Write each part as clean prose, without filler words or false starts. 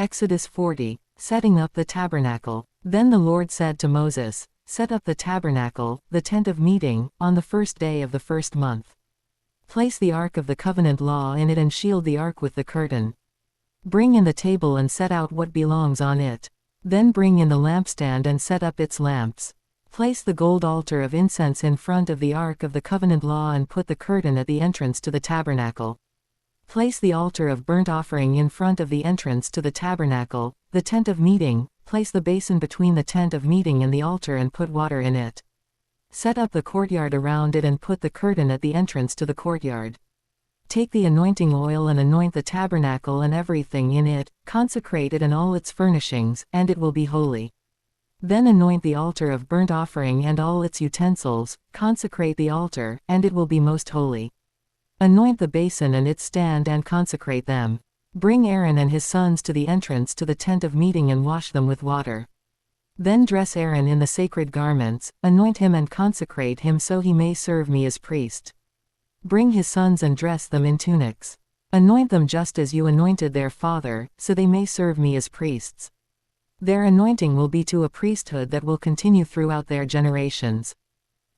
Exodus 40. Setting up the tabernacle. Then the Lord said to Moses, Set up the tabernacle, the tent of meeting, on the first day of the first month. Place the ark of the covenant law in it and shield the ark with the curtain. Bring in the table and set out what belongs on it. Then bring in the lampstand and set up its lamps. Place the gold altar of incense in front of the ark of the covenant law and put the curtain at the entrance to the tabernacle. Place the altar of burnt offering in front of the entrance to the tabernacle, the tent of meeting. Place the basin between the tent of meeting and the altar and put water in it. Set up the courtyard around it and put the curtain at the entrance to the courtyard. Take the anointing oil and anoint the tabernacle and everything in it, consecrate it and all its furnishings, and it will be holy. Then anoint the altar of burnt offering and all its utensils, consecrate the altar, and it will be most holy. Anoint the basin and its stand and consecrate them. Bring Aaron and his sons to the entrance to the tent of meeting and wash them with water. Then dress Aaron in the sacred garments, anoint him and consecrate him so he may serve me as priest. Bring his sons and dress them in tunics. Anoint them just as you anointed their father, so they may serve me as priests. Their anointing will be to a priesthood that will continue throughout their generations.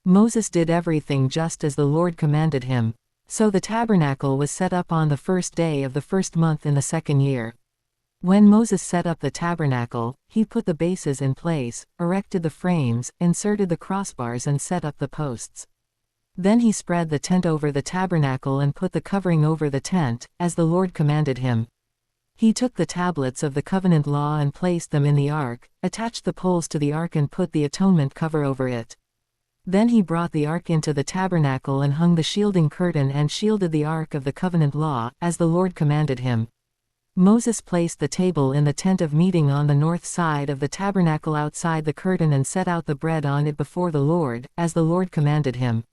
Moses did everything just as the Lord commanded him. So the tabernacle was set up on the first day of the first month in the second year. When Moses set up the tabernacle, he put the bases in place, erected the frames, inserted the crossbars and set up the posts. Then he spread the tent over the tabernacle and put the covering over the tent, as the Lord commanded him. He took the tablets of the covenant law and placed them in the ark, attached the poles to the ark and put the atonement cover over it. Then he brought the ark into the tabernacle and hung the shielding curtain and shielded the ark of the covenant law, as the Lord commanded him. Moses placed the table in the tent of meeting on the north side of the tabernacle outside the curtain and set out the bread on it before the Lord, as the Lord commanded him.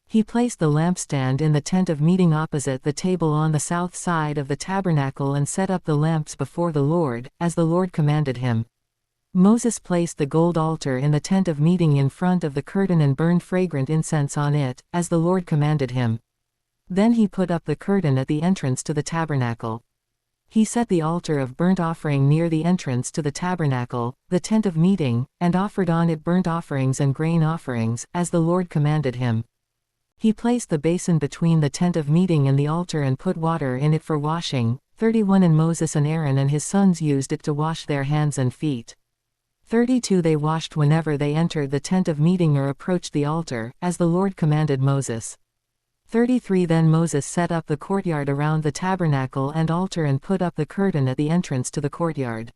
He placed the lampstand in the tent of meeting opposite the table on the south side of the tabernacle and set up the lamps before the Lord, as the Lord commanded him. Moses placed the gold altar in the tent of meeting in front of the curtain and burned fragrant incense on it, as the Lord commanded him. Then he put up the curtain at the entrance to the tabernacle. He set the altar of burnt offering near the entrance to the tabernacle, the tent of meeting, and offered on it burnt offerings and grain offerings, as the Lord commanded him. He placed the basin between the tent of meeting and the altar and put water in it for washing. 31 And Moses and Aaron and his sons used it to wash their hands and feet. 32 They washed whenever they entered the tent of meeting or approached the altar, as the Lord commanded Moses. 33 Then Moses set up the courtyard around the tabernacle and altar and put up the curtain at the entrance to the courtyard.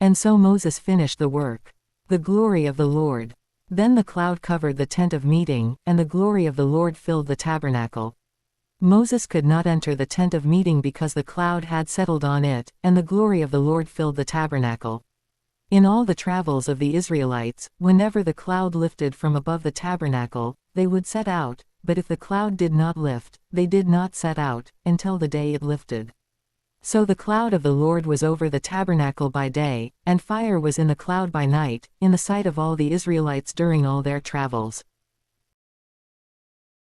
And so Moses finished the work. The glory of the Lord. Then the cloud covered the tent of meeting, and the glory of the Lord filled the tabernacle. Moses could not enter the tent of meeting because the cloud had settled on it, and the glory of the Lord filled the tabernacle. In all the travels of the Israelites, whenever the cloud lifted from above the tabernacle, they would set out, but if the cloud did not lift, they did not set out, until the day it lifted. So the cloud of the Lord was over the tabernacle by day, and fire was in the cloud by night, in the sight of all the Israelites during all their travels.